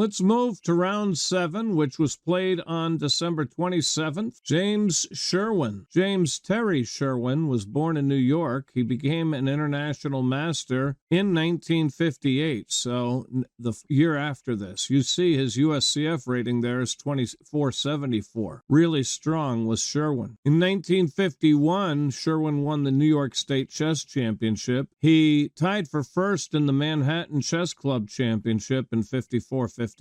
Let's move to round 7, which was played on December 27th. James Sherwin. James Terry Sherwin was born in New York. He became an international master in 1958, so the year after this. You see his USCF rating there is 2474. Really strong was Sherwin. In 1951, Sherwin won the New York State Chess Championship. He tied for first in the Manhattan Chess Club Championship in 54-55.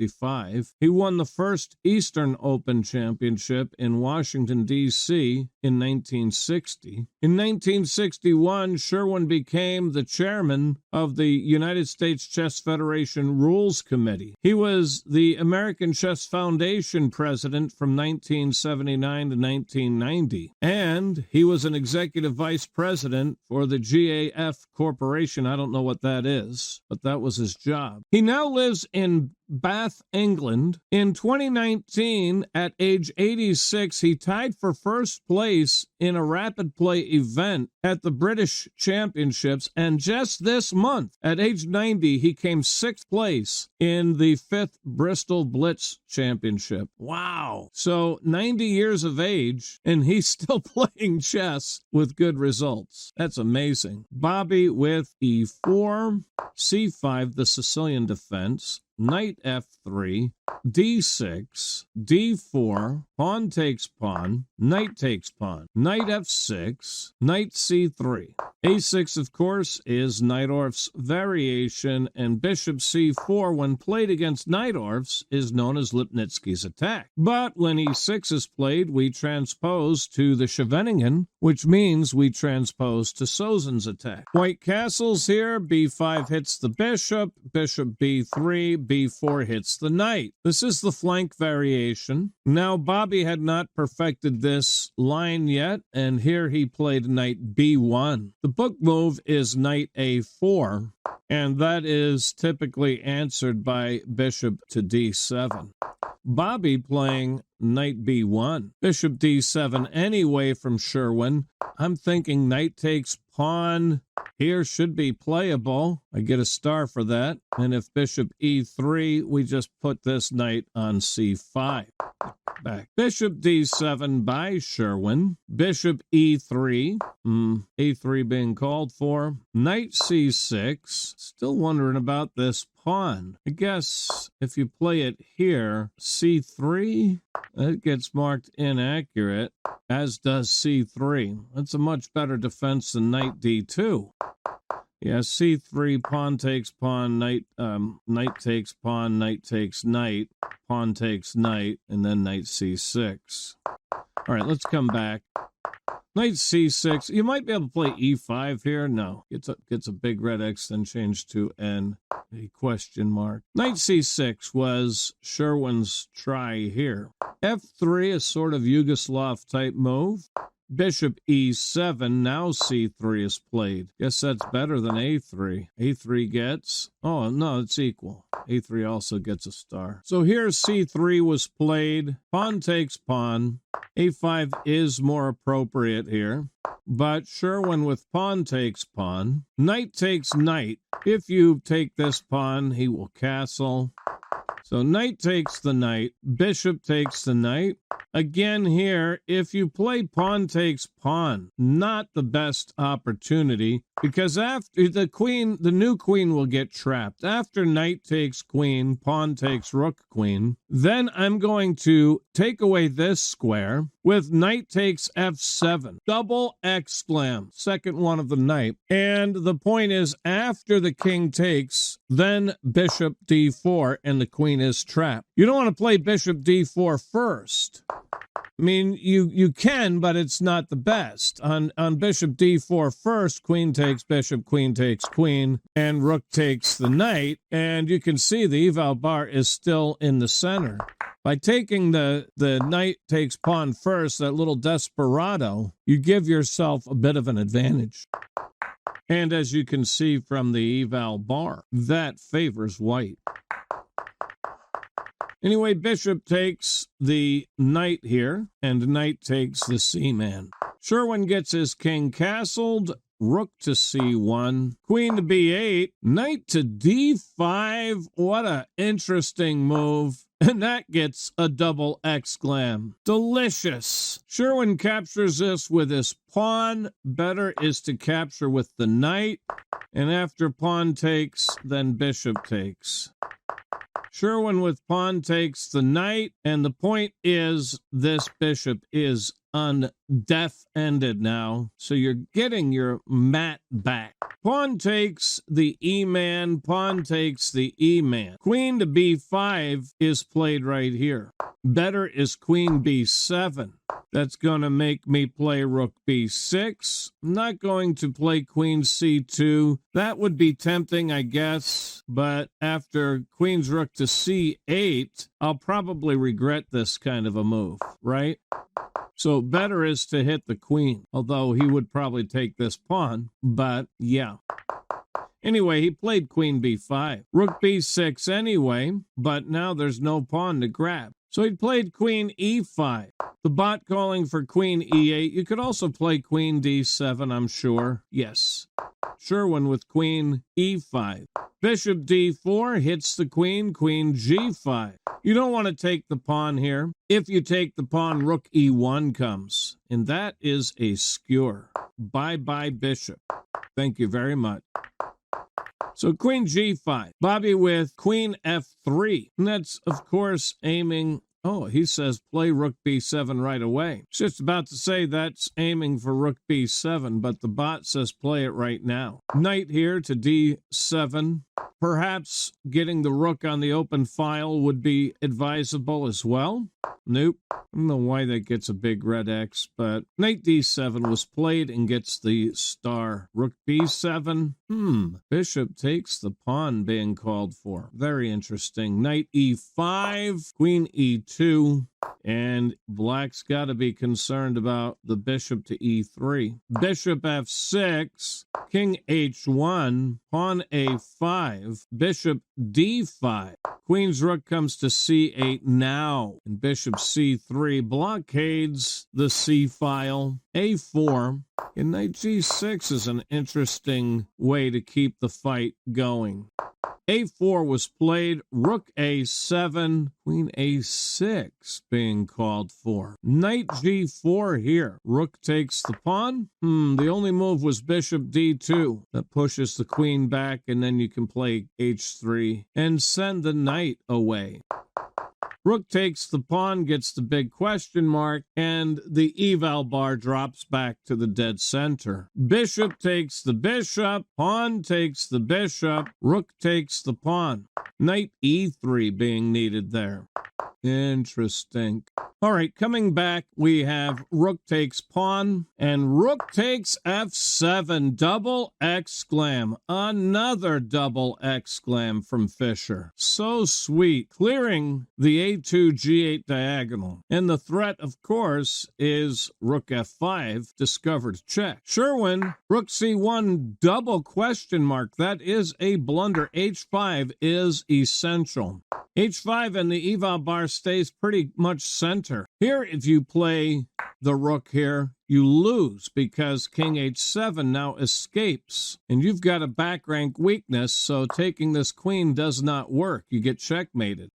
He won the first Eastern Open Championship in Washington, D.C. in 1960. In 1961, Sherwin became the chairman of the United States Chess Federation Rules Committee. He was the American Chess Foundation president from 1979 to 1990, and he was an executive vice president for the GAF Corporation. I don't know what that is, but that was his job. He now lives in Bath, England. In 2019, at age 86, he tied for first place in a rapid play event at the British Championships, and just this month, at age 90, he came 6th place in the 5th Bristol Blitz Championship. Wow. So 90 years of age, and he's still playing chess with good results. That's amazing. Bobby with E4, C5, the Sicilian defense, knight f3, d6, d4, pawn takes pawn, knight takes pawn, knight f6, knight c3. a6, of course, is Najdorf's variation, and bishop c4, when played against Najdorf's, is known as Lipnitsky's attack. But when e6 is played, we transpose to the Scheveningen, which means we transpose to Sozin's attack. White castles here, b5 hits the bishop, bishop b3, b4 hits the knight. This is the flank variation. Now, Bobby had not perfected this line yet, and here he played knight b1. The book move is knight a4, and that is typically answered by bishop to d7. Bobby playing knight b1, bishop d7 anyway from Sherwin. I'm thinking knight takes pawn here should be playable. I get a star for that. And if bishop e3, we just put this knight on c5. Back. Bishop d7 by Sherwin. Bishop e3. e3 being called for. Knight c6. Still wondering about this pawn. I guess if you play it here, c3, it gets marked inaccurate, as does c3. That's a much better defense than knight d2. Yeah, c3, pawn takes pawn, knight takes pawn, knight takes knight, pawn takes knight, and then knight c6. All right, let's come back. Knight c6. You might be able to play e5 here. No, gets a big red X, then changed to a question mark. Knight c6 was Sherwin's try here. f3 is sort of Yugoslav type move. Bishop e7, now c3 is played. Guess that's better than a3. a3 gets, oh no, it's equal. a3 also gets a star. So here c3 was played. Pawn takes pawn. a5 is more appropriate here. But Sherwin with pawn takes pawn. Knight takes knight. If you take this pawn, he will castle. So knight takes the knight, bishop takes the knight. Again here, if you play pawn takes pawn, not the best opportunity, because after the new queen will get trapped. After knight takes queen, pawn takes rook queen, then I'm going to take away this square with knight takes f7. Double exclam, second one of the knight. And the point is, after the king takes, then bishop d4, and the queen is trapped. You don't want to play bishop d4 first. I mean, you can, but it's not the best. On bishop d4 first, queen takes bishop, queen takes queen, and rook takes the knight. And you can see the eval bar is still in the center. By taking the knight takes pawn first, that little desperado, you give yourself a bit of an advantage. And as you can see from the eval bar, that favors white. Anyway, bishop takes the knight here, and knight takes the c-man. Sherwin gets his king castled, rook to c1, queen to b8, knight to d5. What a interesting move. And that gets a double exclam. Delicious. Sherwin captures this with his pawn. Better is to capture with the knight. And after pawn takes, then bishop takes. Sherwin with pawn takes the knight, and the point is this bishop is death-ended now, so you're getting your mat back. Pawn takes the e-man, pawn takes the e-man. Queen to b5 is played right here. Better is queen b7. That's going to make me play rook b6. I'm not going to play queen c2. That would be tempting, I guess, but after queen's rook to c8, I'll probably regret this kind of a move, right? So better is to hit the queen, although he would probably take this pawn, but yeah. Anyway, he played queen b5. Rook b6 anyway, but now there's no pawn to grab. So he played queen e5. The bot calling for queen e8. You could also play queen d7, I'm sure. Yes. Sherwin with queen e5. Bishop d4 hits the queen, queen g5. You don't want to take the pawn here. If you take the pawn, rook e1 comes. And that is a skewer. Bye-bye, bishop. Thank you very much. So queen g5. Bobby with queen f3. And that's, of course, aiming... Oh, he says play rook b7 right away. Just about to say that's aiming for rook b7, but the bot says play it right now. Knight here to d7. Perhaps getting the rook on the open file would be advisable as well. Nope. I don't know why that gets a big red X, but knight d7 was played and gets the star. Rook b7. Bishop takes the pawn being called for. Very interesting. Knight e5, queen e2. And black's got to be concerned about the bishop to e3. Bishop f6, king h1, pawn a5, bishop d5. Queen's rook comes to c8 now, and bishop c3 blockades the c file. a4, and knight g6 is an interesting way to keep the fight going. a4 was played, rook a7, queen a6 being called for. Knight g4 here. Rook takes the pawn. The only move was bishop d2. That pushes the queen back, and then you can play h3 and send the knight away. Rook takes the pawn, gets the big question mark, and the eval bar drops back to the dead center. Bishop takes the bishop, pawn takes the bishop, rook takes the pawn. Knight e3 being needed there. Interesting. All right, coming back, we have rook takes pawn, and rook takes f7, double exclam. Another double exclam from Fischer. So sweet. Clearing the a2, g8 diagonal. And the threat, of course, is rook f5, discovered check. Sherwin, rook c1, double question mark. That is a blunder. h5 is essential. h5 and the eval bar stays pretty much center. Here, if you play the rook here, you lose because king h7 now escapes. And you've got a back rank weakness, so taking this queen does not work. You get checkmated.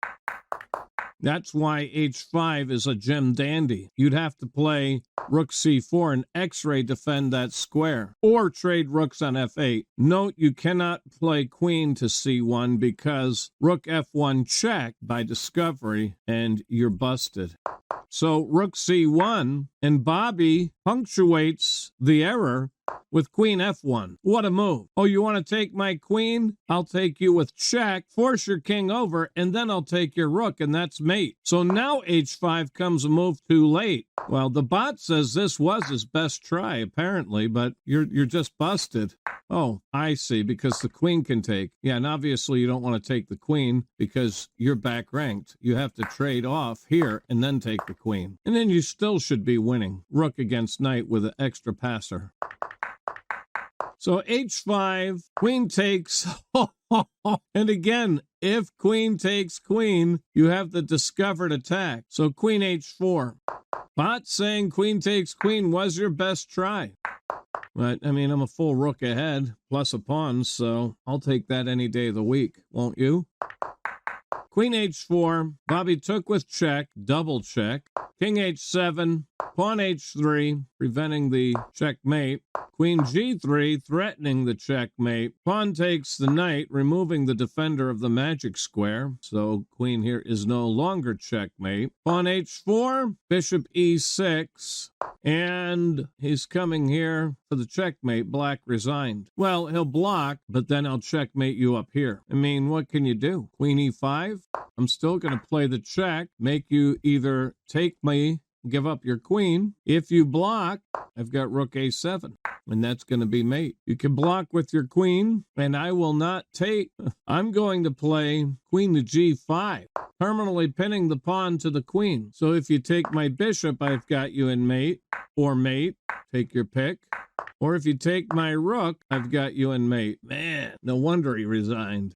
That's why h5 is a gem dandy. You'd have to play rook c4 and x-ray defend that square, or trade rooks on f8. Note you cannot play queen to c1 because rook f1 check by discovery, and you're busted. So rook c1, and Bobby punctuates the error with queen f1. What a move. Oh, you want to take my queen? I'll take you with check, force your king over, and then I'll take your rook, and that's mate. So now h5 comes a move too late. Well, the bot says this was his best try, apparently, but you're just busted. Oh, I see, because the queen can take. Yeah, and obviously you don't want to take the queen because you're back ranked. You have to trade off here and then take the queen. And then you still should be winning. Rook against knight with an extra passer. So h5, queen takes. And again, if queen takes queen, you have the discovered attack. So queen h4. Pot saying queen takes queen was your best try. But, I mean, I'm a full rook ahead, plus a pawn, so I'll take that any day of the week, won't you? Queen h4, Bobby took with check, double check. King h7, pawn h3, preventing the checkmate. Queen g3, threatening the checkmate. Pawn takes the knight, removing the defender of the magic square. So queen here is no longer checkmate. Pawn h4, bishop e6. And he's coming here for the checkmate. Black resigned. Well, he'll block, but then I'll checkmate you up here. I mean, what can you do? Queen e5? I'm still going to play the check, make you either take me, give up your queen. If you block, I've got rook a7, and that's going to be mate. You can block with your queen, and I will not take. I'm going to play queen to g5, permanently pinning the pawn to the queen. So if you take my bishop, I've got you in mate, or mate, take your pick. Or if you take my rook, I've got you in mate. Man, no wonder he resigned.